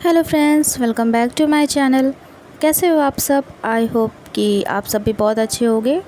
Hello friends, welcome back to my channel. कैसे हो आप सब? आई होप कि आप सब भी बहुत अच्छे होंगे।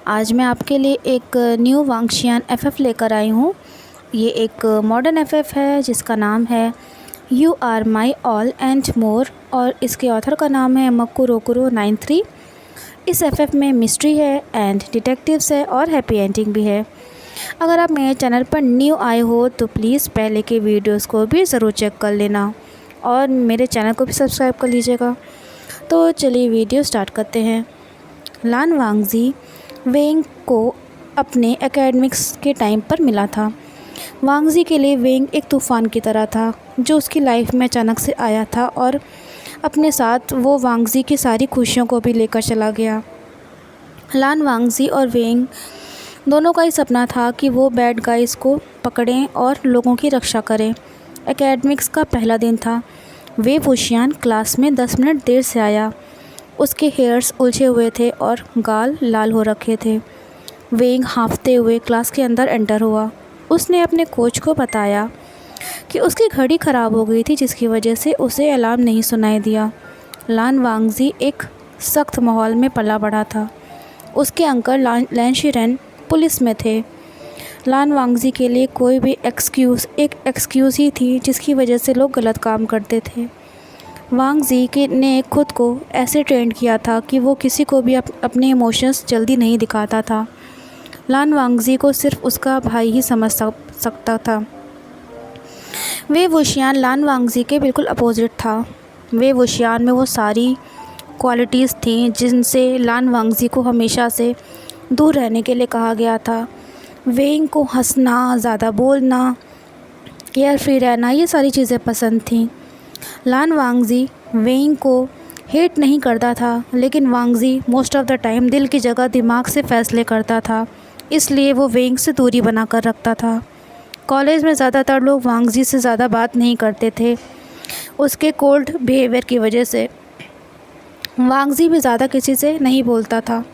आज मैं आपके लिए एक न्यू वांगशियान एफएफ लेकर आई हूँ। ये एक मॉडर्न एफएफ है जिसका नाम है you are my all and more, और इसके ऑथर का नाम है मकुरो 93। इस एफएफ में मिस्ट्री है एंड डिटेक्टिव्स है और हैप्पी एंडिंग भी है। अगर आप मेरे चैनल पर न्यू आए हो तो प्लीज़ पहले के वीडियोस को भी ज़रूर चेक कर लेना और मेरे चैनल को भी सब्सक्राइब कर लीजिएगा। तो चलिए वीडियो स्टार्ट करते हैं। लान वांगजी वेंग को अपने एकेडमिक्स के टाइम पर मिला था। वांगजी के लिए वेंग एक तूफ़ान की तरह था जो उसकी लाइफ में अचानक से आया था और अपने साथ वो वांगजी की सारी खुशियों को भी लेकर चला गया। लान वांगजी और वेंग दोनों का ही सपना था कि वो बैड गाइज़ को पकड़ें और लोगों की रक्षा करें। एकेडमिक्स का पहला दिन था। वे वुशियान क्लास में 10 मिनट देर से आया। उसके हेयर्स उलझे हुए थे और गाल लाल हो रखे थे। वेंग हाँफते हुए क्लास के अंदर एंटर हुआ। उसने अपने कोच को बताया कि उसकी घड़ी ख़राब हो गई थी जिसकी वजह से उसे अलार्म नहीं सुनाई दिया। लान वांगजी एक सख्त माहौल में पला बढ़ा था। उसके अंकल लैन पुलिस में थे। लान वांगजी के लिए कोई भी एक्सक्यूज़ एक एक्सक्यूज़ ही थी जिसकी वजह से लोग गलत काम करते थे। वांगजी के ने खुद को ऐसे ट्रेंड किया था कि वो किसी को भी अपने इमोशंस जल्दी नहीं दिखाता था। लान वांगजी को सिर्फ उसका भाई ही समझ सकता था। वे वुशियान लान वांगजी के बिल्कुल अपोजिट था। वे वुशियान में वो सारी क्वालिटीज़ थीं जिनसे लान वांगजी को हमेशा से दूर रहने के लिए कहा गया था। वेंग को हंसना, ज़्यादा बोलना, केयर फ्री रहना, ये सारी चीज़ें पसंद थीं। लान वांगजी वेंग को हेट नहीं करता था, लेकिन वांगजी मोस्ट ऑफ़ द टाइम दिल की जगह दिमाग से फ़ैसले करता था, इसलिए वो वेंग से दूरी बना कर रखता था। कॉलेज में ज़्यादातर लोग वांगजी से ज़्यादा बात नहीं करते थे उसके कोल्ड बिहेवियर की वजह से। वांगजी भी ज़्यादा किसी से नहीं बोलता था।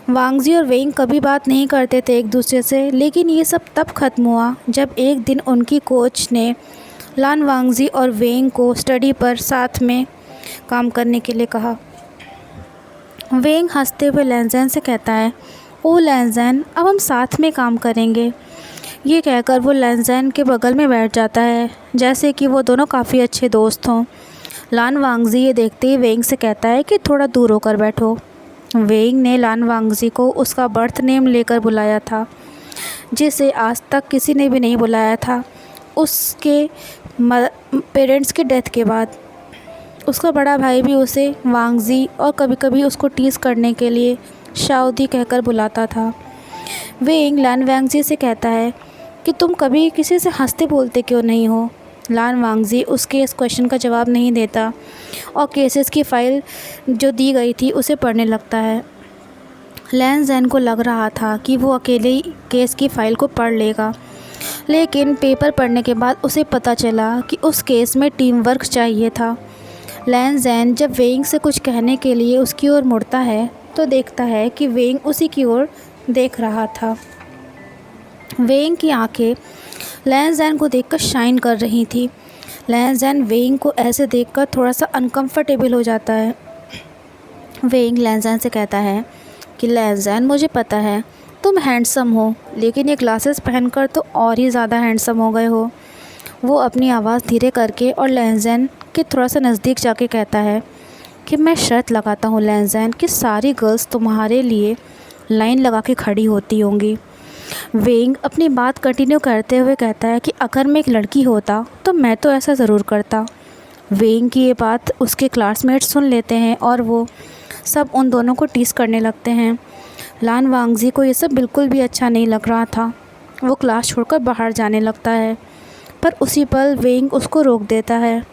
वांगजी और वेंग कभी बात नहीं करते थे एक दूसरे से, लेकिन ये सब तब ख़त्म हुआ जब एक दिन उनकी कोच ने लान वांगजी और वेंग को स्टडी पर साथ में काम करने के लिए कहा। वेंग हंसते हुए लैनज़ैन से कहता है, ओ लैनज़ैन, अब हम साथ में काम करेंगे। ये कहकर वो लैनज़ैन के बगल में बैठ जाता है जैसे कि वो दोनों काफ़ी अच्छे दोस्त हों। लान वांगजी ये देखते ही वेंग से कहता है कि थोड़ा दूर होकर बैठो। वेंग ने लान वांगजी को उसका बर्थ नेम लेकर बुलाया था जिसे आज तक किसी ने भी नहीं बुलाया था उसके पेरेंट्स की डेथ के बाद। उसका बड़ा भाई भी उसे वांगजी और कभी कभी उसको टीज़ करने के लिए शाओदी कहकर बुलाता था। वेंग लान वांगजी से कहता है कि तुम कभी किसी से हंसते बोलते क्यों नहीं हो। लान वांगजी उसके इस क्वेश्चन का जवाब नहीं देता और केसेस की फ़ाइल जो दी गई थी उसे पढ़ने लगता है। लैनज़ैन को लग रहा था कि वो अकेले ही केस की फ़ाइल को पढ़ लेगा, लेकिन पेपर पढ़ने के बाद उसे पता चला कि उस केस में टीम वर्क चाहिए था। लैनज़ैन जब वेंग से कुछ कहने के लिए उसकी ओर मुड़ता है तो देखता है कि वेंग उसी की ओर देख रहा था। वेंग की आंखें लैनज़ैन को देखकर शाइन कर रही थी। लैनज़ैन वेंग को ऐसे देखकर थोड़ा सा अनकंफर्टेबल हो जाता है। वेंग लैनज़ैन से कहता है कि लैनज़ैन, मुझे पता है तुम हैंडसम हो, लेकिन ये ग्लासेस पहनकर तो और ही ज़्यादा हैंडसम हो गए हो। वो अपनी आवाज़ धीरे करके और लैनज़ैन के थोड़ा सा नज़दीक जाके कहता है कि मैं शर्त लगाता हूँ लैनज़ैन कि सारी गर्ल्स तुम्हारे लिए लाइन लगा के खड़ी होती होंगी। वेंग अपनी बात कंटिन्यू करते हुए कहता है कि अगर मैं एक लड़की होता तो मैं तो ऐसा ज़रूर करता। वेंग की ये बात उसके क्लासमेट्स सुन लेते हैं और वो सब उन दोनों को टीज़ करने लगते हैं। लान वांगजी को ये सब बिल्कुल भी अच्छा नहीं लग रहा था। वो क्लास छोड़कर बाहर जाने लगता है, पर उसी पल वेंग उसको रोक देता है।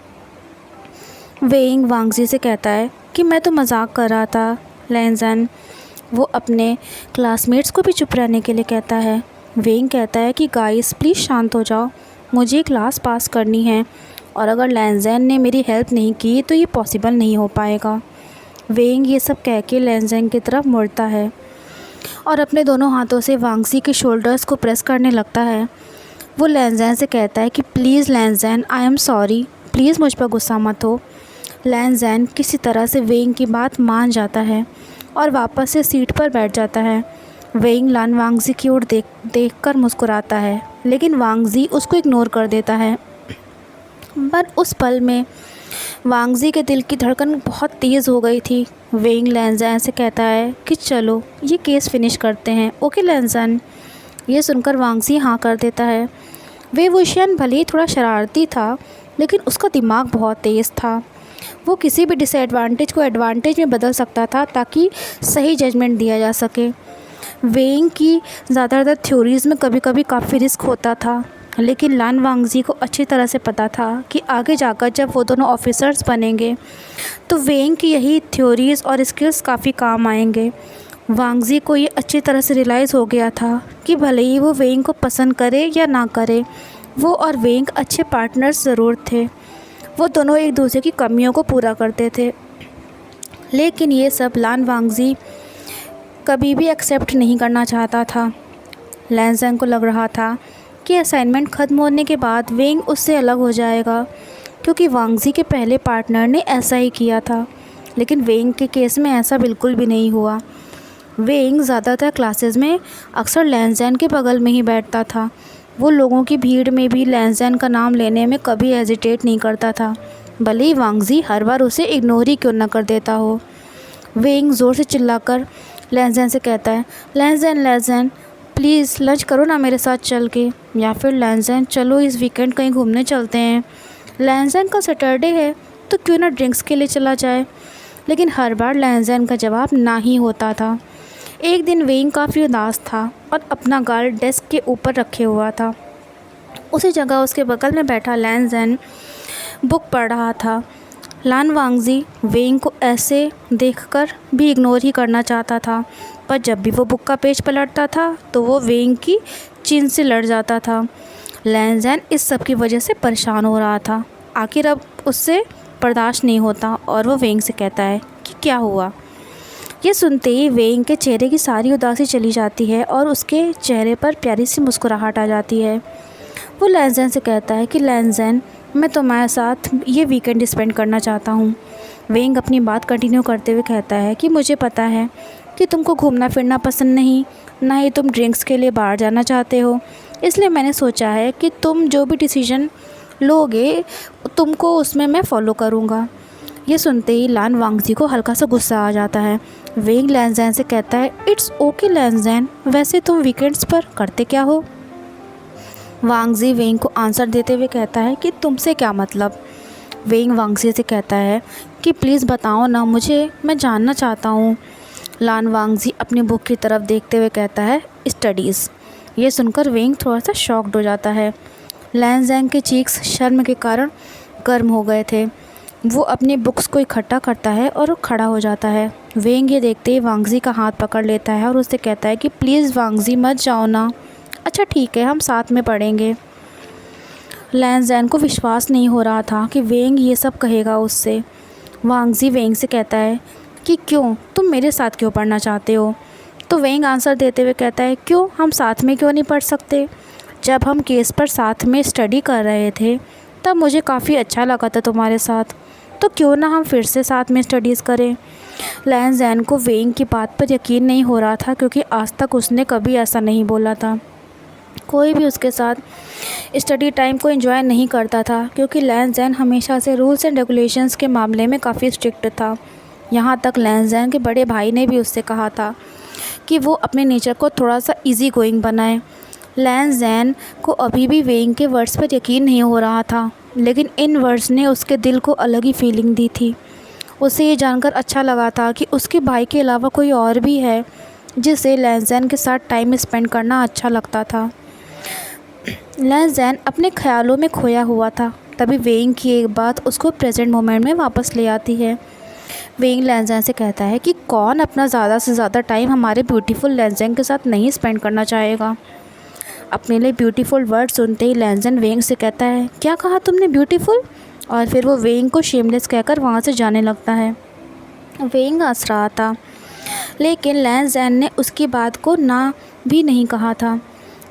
वेंग वांगजी से कहता है कि मैं तो मजाक कर रहा था लैनज़ैन। वो अपने क्लासमेट्स को भी चुप रहने के लिए कहता है। वेंग कहता है कि गाइस प्लीज़ शांत हो जाओ, मुझे क्लास पास करनी है और अगर लैनज़ैन ने मेरी हेल्प नहीं की तो ये पॉसिबल नहीं हो पाएगा। वेंग ये सब कह के लैनज़ैन की तरफ मुड़ता है और अपने दोनों हाथों से वांगजी के शोल्डर्स को प्रेस करने लगता है। वो लैनज़ैन से कहता है कि please Lan Zhan, I am sorry, please मुझ पर गुस्सा मत हो। लैनज़ैन किसी तरह से वेंग की बात मान जाता है और वापस से सीट पर बैठ जाता है। वेंग लान वांगजी की ओर देखकर मुस्कुराता है, लेकिन वांगजी उसको इग्नोर कर देता है। पर उस पल में वांगजी के दिल की धड़कन बहुत तेज़ हो गई थी। वेंग लैनज़ैन से कहता है कि चलो ये केस फिनिश करते हैं, ओके लैनज़ैन। ये सुनकर वांगजी हाँ कर देता है। वे वुशियन भले ही थोड़ा शरारती था, लेकिन उसका दिमाग बहुत तेज़ था। वो किसी भी डिसएडवांटेज को एडवांटेज में बदल सकता था ताकि सही जजमेंट दिया जा सके। वेंग की ज़्यादातर थ्योरीज़ में कभी कभी काफ़ी रिस्क होता था, लेकिन लान वांगजी को अच्छी तरह से पता था कि आगे जाकर जब वो दोनों ऑफिसर्स बनेंगे तो वेंग की यही थ्योरीज़ और स्किल्स काफ़ी काम आएंगे। वांगजी को ये अच्छी तरह से रियलाइज़ हो गया था कि भले ही वो वेंग को पसंद करे या ना करे, वो और वेंग अच्छे पार्टनर्स ज़रूर थे। वो दोनों एक दूसरे की कमियों को पूरा करते थे। लेकिन ये सब लान वांगजी कभी भी एक्सेप्ट नहीं करना चाहता था। लैनज़ैन को लग रहा था कि असाइनमेंट ख़त्म होने के बाद वेंग उससे अलग हो जाएगा, क्योंकि वांगजी के पहले पार्टनर ने ऐसा ही किया था। लेकिन वेंग के केस में ऐसा बिल्कुल भी नहीं हुआ। वेंग ज़्यादातर क्लासेस में अक्सर लैनज़ैन के बगल में ही बैठता था। वो लोगों की भीड़ में भी लैनज़ैन का नाम लेने में कभी हेजिटेट नहीं करता था, भले ही वांगजी हर बार उसे इग्नोर ही क्यों न कर देता हो। वेंग ज़ोर से चिल्लाकर लैनज़ैन से कहता है, लैनज़ैन प्लीज़ लंच करो ना मेरे साथ चल के, या फिर लैनज़ैन चलो इस वीकेंड कहीं घूमने चलते हैं। लैनज़ैन का सैटरडे है तो क्यों ना ड्रिंक्स के लिए चला जाए। लेकिन हर बार लैनज़ैन का जवाब ना ही होता था। एक दिन वेंग काफ़ी उदास था और अपना गाल डेस्क के ऊपर रखे हुआ था। उसी जगह उसके बगल में बैठा लैनज़ैन बुक पढ़ रहा था। लान वांगजी वेंग को ऐसे देखकर भी इग्नोर ही करना चाहता था, पर जब भी वो बुक का पेज पलटता था तो वो वेंग की चिन से लड़ जाता था। लैनज़ैन इस सब की वजह से परेशान हो रहा था। आखिर अब उससे बर्दाश्त नहीं होता और वो वेंग से कहता है कि क्या हुआ। ये सुनते ही वेंग के चेहरे की सारी उदासी चली जाती है और उसके चेहरे पर प्यारी सी मुस्कुराहट आ जाती है। वो लैनज़ैन से कहता है कि लैनज़ैन, मैं तुम्हारे साथ ये वीकेंड स्पेंड करना चाहता हूँ। वेंग अपनी बात कंटिन्यू करते हुए कहता है कि मुझे पता है कि तुमको घूमना फिरना पसंद नहीं, ना ही तुम ड्रिंक्स के लिए बाहर जाना चाहते हो, इसलिए मैंने सोचा है कि तुम जो भी डिसीजन लोगे तुमको उसमें मैं फ़ॉलो करूँगा। ये सुनते ही लान वांगजी को हल्का सा गुस्सा आ जाता है। वेंग लैनज़ैन से कहता है, इट्स ओके लैनज़ैन, वैसे तुम वीकेंड्स पर करते क्या हो। वांगजी वेंग को आंसर देते हुए कहता है कि तुमसे क्या मतलब। वेंग वांगजी से कहता है कि प्लीज़ बताओ ना मुझे, मैं जानना चाहता हूँ। लान वांगजी अपनी बुक की तरफ देखते हुए कहता है, स्टडीज़। ये सुनकर वेंग थोड़ा सा शॉक्ड हो जाता है। लैनज़ैन के चीक्स शर्म के कारण गर्म हो गए थे। वो अपनी बुक्स को इकट्ठा करता है और खड़ा हो जाता है। वेंग ये देखते ही वांगजी का हाथ पकड़ लेता है और उससे कहता है कि प्लीज़ वांगजी मत जाओ ना। अच्छा ठीक है, हम साथ में पढ़ेंगे। लैनज़ैन को विश्वास नहीं हो रहा था कि वेंग ये सब कहेगा उससे। वांगजी वेंग से कहता है कि क्यों, तुम मेरे साथ क्यों पढ़ना चाहते हो। तो वेंग आंसर देते हुए कहता है, क्यों, हम साथ में क्यों नहीं पढ़ सकते। जब हम केस पर साथ में स्टडी कर रहे थे तब मुझे काफ़ी अच्छा लगा था तुम्हारे साथ, तो क्यों ना हम फिर से साथ में स्टडीज़ करें। लैनज़ैन को वेंग की बात पर यकीन नहीं हो रहा था, क्योंकि आज तक उसने कभी ऐसा नहीं बोला था। कोई भी उसके साथ स्टडी टाइम को एंजॉय नहीं करता था, क्योंकि लैनज़ैन हमेशा से रूल्स एंड रेगुलेशंस के मामले में काफ़ी स्ट्रिक्ट था। यहाँ तक लैनज़ैन के बड़े भाई ने भी उससे कहा था कि वो अपने नेचर को थोड़ा सा इजी गोइंग बनाए। लैनज़ैन को अभी भी वेंग के वर्ड्स पर यकीन नहीं हो रहा था, लेकिन इन वर्ड्स ने उसके दिल को अलग ही फीलिंग दी थी। उसे ये जानकर अच्छा लगा था कि उसके भाई के अलावा कोई और भी है जिसे लैनज़ैन के साथ टाइम स्पेंड करना अच्छा लगता था। लैनज़ैन अपने ख्यालों में खोया हुआ था, तभी वेंग की एक बात उसको प्रेजेंट मोमेंट में वापस ले आती है। वेंग लैनज़ैन से कहता है कि कौन अपना ज़्यादा से ज़्यादा टाइम हमारे ब्यूटीफुल लैनज़ैन के साथ नहीं स्पेंड करना चाहेगा। अपने लिए ब्यूटीफुल वर्ड सुनते ही लैनज़ैन वेंग से कहता है, क्या कहा तुमने, ब्यूटीफुल। और फिर वो वेंग को शेमलेस कहकर वहाँ से जाने लगता है। वेंग हंस रहा था, लेकिन लैनज़ैन ने उसकी बात को ना भी नहीं कहा था।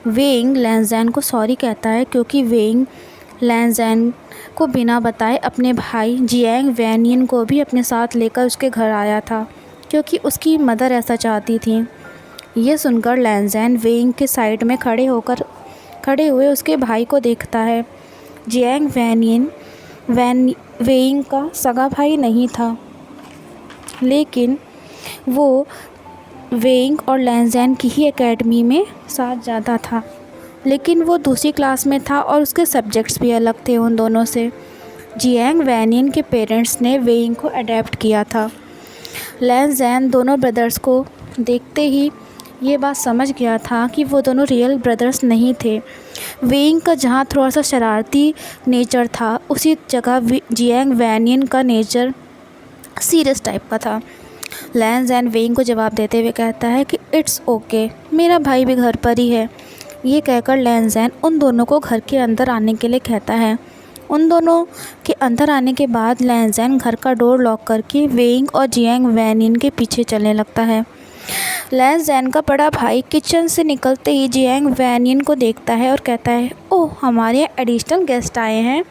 वेइंग लैनज़ैन को सॉरी कहता है क्योंकि वेइंग लैनज़ैन को बिना बताए अपने भाई जियांग वैनियन को भी अपने साथ लेकर उसके घर आया था क्योंकि उसकी मदर ऐसा चाहती थी। ये सुनकर लैनज़ैन वेइंग के साइड में खड़े हुए उसके भाई को देखता है। जियांग वैनियन वेइंग का सगा भाई नहीं था, लेकिन वो वेइंग और लैनज़ैन की ही एकेडमी में साथ जाता था, लेकिन वो दूसरी क्लास में था और उसके सब्जेक्ट्स भी अलग थे उन दोनों से। जियांग वैनियन के पेरेंट्स ने वेइंग को अडेप्ट किया था। लैनज़ैन दोनों ब्रदर्स को देखते ही ये बात समझ गया था कि वो दोनों रियल ब्रदर्स नहीं थे। वेइंग का जहाँ थोड़ा सा शरारती नेचर था, उसी जगह जियांग वैनियन का नेचर सीरियस टाइप का था। लैनज़ैन वेइंग को जवाब देते हुए कहता है कि इट्स ओके, मेरा भाई भी घर पर ही है। ये कहकर लैनज़ैन उन दोनों को घर के अंदर आने के लिए कहता है। उन दोनों के अंदर आने के बाद लैनज़ैन घर का डोर लॉक करके वेइंग और जियांग वैनियन के पीछे चलने लगता है। लैनज़ैन का बड़ा भाई किचन से निकलते ही जियांग वैनियन को देखता है और कहता है, ओह, हमारे यहाँ एडिशनल गेस्ट आए हैं।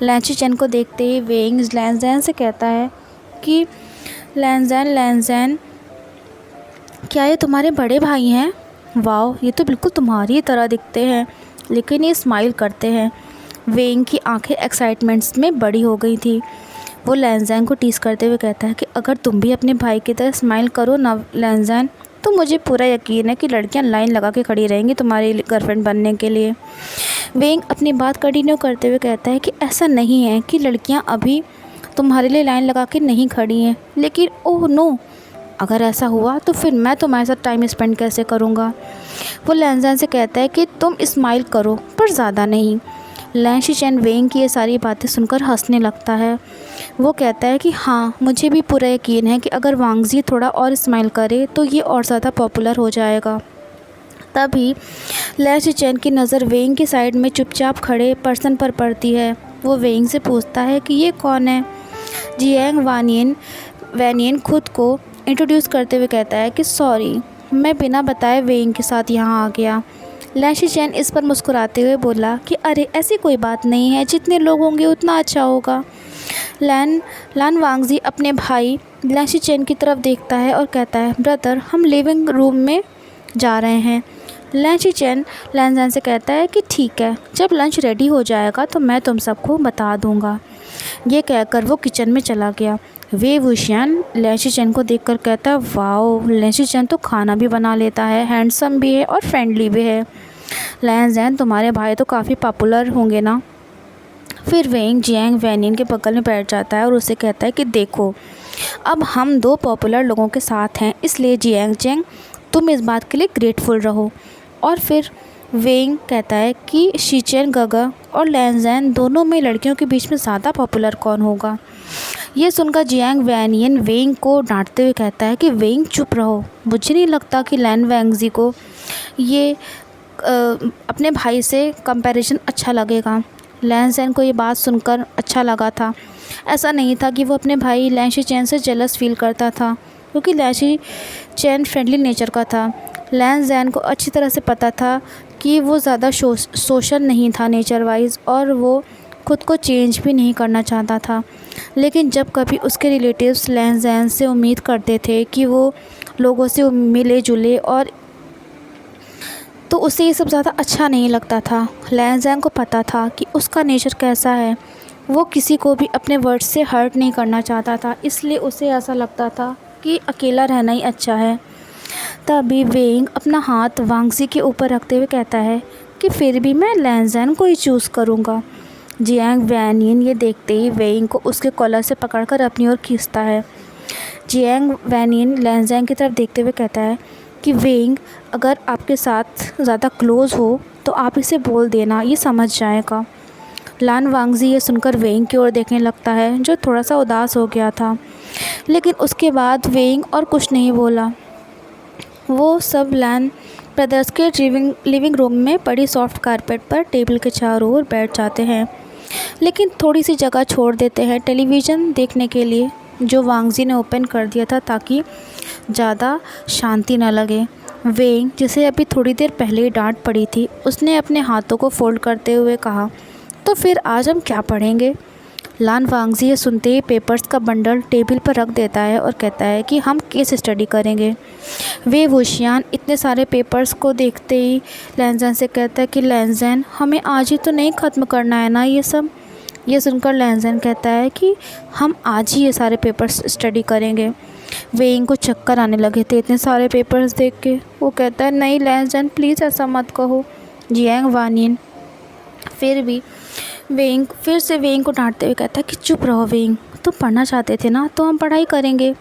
लैनज़ैन को देखते ही वेइंग लैनज़ैन से कहता है कि लैनज़ैन, क्या ये तुम्हारे बड़े भाई हैं? वाओ, ये तो बिल्कुल तुम्हारी तरह दिखते हैं। लेकिन ये स्माइल करते हैं। वेइंग की आंखें एक्साइटमेंट्स में बड़ी हो गई थी। वो लैनज़ैन को टीज़ करते हुए कहता है कि अगर तुम भी अपने भाई की तरह स्माइल करो ना लैनज़ैन, तो मुझे पूरा यकीन है कि लड़कियां लाइन लगा के खड़ी रहेंगी तुम्हारी गर्लफ्रेंड बनने के लिए। वेइंग अपनी बात कंटिन्यू करते हुए कहता है कि ऐसा नहीं है कि लड़कियां अभी तुम्हारे लिए लाइन लगा के नहीं खड़ी हैं, लेकिन ओह नो, अगर ऐसा हुआ तो फिर मैं तुम्हारे साथ टाइम स्पेंड कैसे करूँगा। वो लैनज़ैन से कहता है कि तुम स्माइल करो पर ज़्यादा नहीं। लैनज़ैन वेइंग की ये सारी बातें सुनकर हंसने लगता है। वो कहता है कि हाँ, मुझे भी पूरा यकीन है कि अगर वांगज़ी थोड़ा और स्माइल करे तो ये और ज़्यादा पॉपुलर हो जाएगा। तभी लैनज़ैन की नज़र वेइंग की साइड में चुपचाप खड़े पर्सन पर पड़ती है। वो वेइंग से पूछता है कि ये कौन है। जियांग वैनियन खुद को इंट्रोड्यूस करते हुए कहता है कि सॉरी, मैं बिना बताए वेइंग के साथ यहाँ आ गया। लैनज़ैन इस पर मुस्कुराते हुए बोला कि अरे ऐसी कोई बात नहीं है, जितने लोग होंगे उतना अच्छा होगा। लान वांगज़ी अपने भाई लैनज़ैन की तरफ देखता है और कहता है, ब्रदर, हम लिविंग रूम में जा रहे हैं। लैनज़ैन से कहता है कि ठीक है, जब लंच रेडी हो जाएगा तो मैं तुम सबको बता दूंगा। ये कहकर वो किचन में चला गया। वे वुशियान लैनज़ैन को देखकर कहता है, वाओ, लैनज़ैन तो खाना भी बना लेता है, हैंडसम भी है और फ्रेंडली भी है। लैनज़ैन, तुम्हारे भाई तो काफ़ी पॉपुलर होंगे ना। फिर वेइंग जियांग वैनियन के बगल में बैठ जाता है और उसे कहता है कि देखो, अब हम दो पॉपुलर लोगों के साथ हैं, इसलिए जियांग तुम इस बात के लिए ग्रेटफुल रहो। और फिर वेइंग कहता है कि शीचेन गगा और लैनज़ैन दोनों में लड़कियों के बीच में ज़्यादा पॉपुलर कौन होगा। ये सुनकर जियांग वैनियन वेइंग को डांटते हुए कहता है कि वेइंग चुप रहो, मुझे नहीं लगता कि लैन वांगज़ी को ये अपने भाई से कंपैरिजन अच्छा लगेगा। लैनज़ैन को ये बात सुनकर अच्छा लगा था। ऐसा नहीं था कि वो अपने भाई लैनज़ैन से जेलस फील करता था, क्योंकि लैनज़ैन फ्रेंडली नेचर का था। लैनज़ैन को अच्छी तरह से पता था कि वो ज़्यादा सोशल नहीं था नेचर वाइज, और वो खुद को चेंज भी नहीं करना चाहता था। लेकिन जब कभी उसके रिलेटिव्स लैनज़ैन से उम्मीद करते थे कि वो लोगों से मिले जुले, और तो उसे ये सब ज़्यादा अच्छा नहीं लगता था। लैनज़ैन को पता था कि उसका नेचर कैसा है। वो किसी को भी अपने वर्ड्स से हर्ट नहीं करना चाहता था, इसलिए उसे ऐसा लगता था कि अकेला रहना ही अच्छा है। तभी वेइंग अपना हाथ वांगज़ी के ऊपर रखते हुए कहता है कि फिर भी मैं लैनज़ैन को ही चूज़ करूँगा। जियांग वैनियन ये देखते ही वेइंग को उसके कॉलर से पकड़कर अपनी ओर खींचता है। जियांग वैनियन लैनज़ैन की तरफ देखते हुए कहता है कि वेइंग, अगर आपके साथ ज़्यादा क्लोज़ हो तो आप इसे बोल देना, ये समझ जाएगा। लान वांगज़ी ये सुनकर वेइंग की ओर देखने लगता है, जो थोड़ा सा उदास हो गया था। लेकिन उसके बाद वेइंग और कुछ नहीं बोला। वो सब लैन ब्रदर्स के लिविंग रूम में पड़ी सॉफ्ट कारपेट पर टेबल के चारों ओर बैठ जाते हैं, लेकिन थोड़ी सी जगह छोड़ देते हैं टेलीविज़न देखने के लिए, जो वांगज़ी ने ओपन कर दिया था ताकि ज़्यादा शांति न लगे। वेंग, जिसे अभी थोड़ी देर पहले ही डांट पड़ी थी, उसने अपने हाथों को फोल्ड करते हुए कहा, तो फिर आज हम क्या पढ़ेंगे? लान वांगजी ये सुनते ही पेपर्स का बंडल टेबल पर रख देता है और कहता है कि हम केस स्टडी करेंगे। वे वुशियान इतने सारे पेपर्स को देखते ही लैंजन से कहता है कि लैंजन, हमें आज ही तो नहीं ख़त्म करना है ना ये सब। ये सुनकर लैंजन कहता है कि हम आज ही ये सारे पेपर्स स्टडी करेंगे। वेइंग को चक्कर आने लगे थे इतने सारे पेपर्स देख के। वो कहता है, नहीं लैंजन, प्लीज़ ऐसा मत कहो। जियांग वानियन फिर से वेइंग को डांटते हुए कहता है कि चुप रहो वेइंग, तुम पढ़ना चाहते थे ना, तो हम पढ़ाई करेंगे।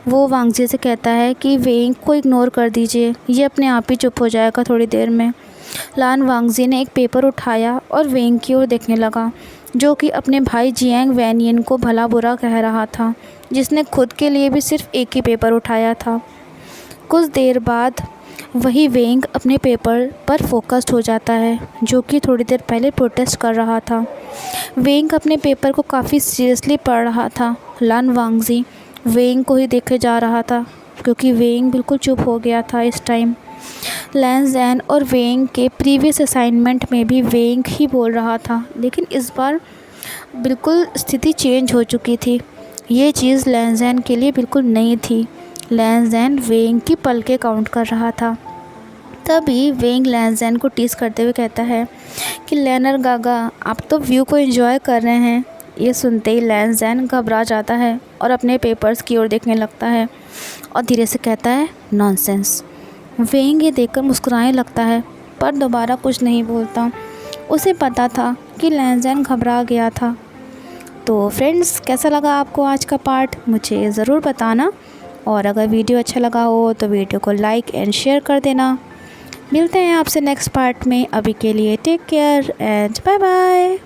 वो वांगजी से कहता है कि वेइंग को इग्नोर कर दीजिए, ये अपने आप ही चुप हो जाएगा थोड़ी देर में। लान वांगजी ने एक पेपर उठाया और वेइंग की ओर देखने लगा, जो कि अपने भाई जियांग वैनियन को भला बुरा कह रहा था, जिसने खुद के लिए भी सिर्फ एक ही पेपर उठाया था। कुछ देर बाद वही वेंग अपने पेपर पर फोकस्ड हो जाता है, जो कि थोड़ी देर पहले प्रोटेस्ट कर रहा था। वेंग अपने पेपर को काफ़ी सीरियसली पढ़ रहा था। लान वांगजी वेंग को ही देखे जा रहा था, क्योंकि वेंग बिल्कुल चुप हो गया था इस टाइम। लैन ज़ैन और वेंग के प्रीवियस असाइनमेंट में भी वेंग ही बोल रहा था, लेकिन इस बार बिल्कुल स्थिति चेंज हो चुकी थी। ये चीज़ लैन ज़ैन के लिए बिल्कुल नई थी। लैन ज़ैन वेंग की पलकें काउंट कर रहा था। तभी वेंग लैन ज़ैन को टीज़ करते हुए कहता है कि लैनर गागा, आप तो व्यू को एंजॉय कर रहे हैं। ये सुनते ही लैन ज़ैन घबरा जाता है और अपने पेपर्स की ओर देखने लगता है और धीरे से कहता है, नॉनसेंस। वेंग ये देखकर मुस्कुराने लगता है, पर दोबारा कुछ नहीं बोलता। उसे पता था कि लैन ज़ैन घबरा गया था। तो फ्रेंड्स, कैसा लगा आपको आज का पार्ट, मुझे ज़रूर बताना। और अगर वीडियो अच्छा लगा हो तो वीडियो को लाइक एंड शेयर कर देना। मिलते हैं आपसे नेक्स्ट पार्ट में। अभी के लिए take care and bye bye.